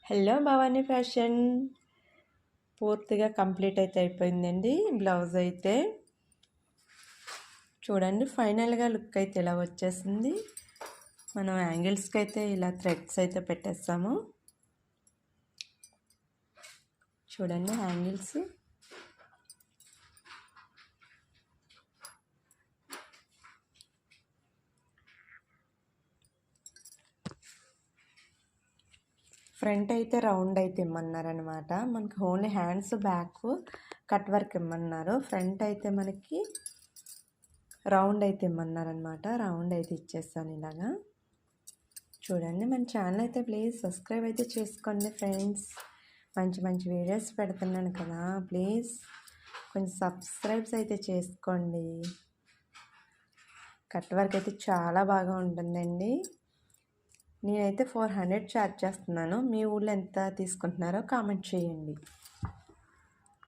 Hello Bhavani fashion పూర్తిగా complete అయితే అయిపోయిందండి. బ్లౌజ్ అయితే చూడండి, ఫైనల్గా లుక్ అయితే ఇలా వచ్చేసింది. మనం యాంగిల్స్కి అయితే ఇలా థ్రెడ్స్ అయితే పెట్టేస్తాము. చూడండి యాంగిల్స్ ఫ్రంట్ అయితే రౌండ్ అయితే ఇమ్మన్నారనమాట. మనకి only hands back cut work ఇమ్మన్నారు. ఫ్రంట్ అయితే మనకి రౌండ్ అయితే ఇమ్మన్నారనమాట. రౌండ్ అయితే ఇచ్చేస్తాను ఇలాగా. చూడండి, మన ఛానల్ అయితే ప్లీజ్ సబ్స్క్రైబ్ అయితే చేసుకోండి ఫ్రెండ్స్. మంచి మంచి వీడియోస్ పెడుతున్నాను కదా, ప్లీజ్ కొంచెం సబ్స్క్రైబ్స్ అయితే చేసుకోండి. కట్ వర్క్ అయితే చాలా బాగా ఉంటుందండి. నేనైతే 400 ఛార్జ్ చేస్తున్నాను. మీ ఊళ్ళో ఎంత తీసుకుంటున్నారో కామెంట్ చేయండి.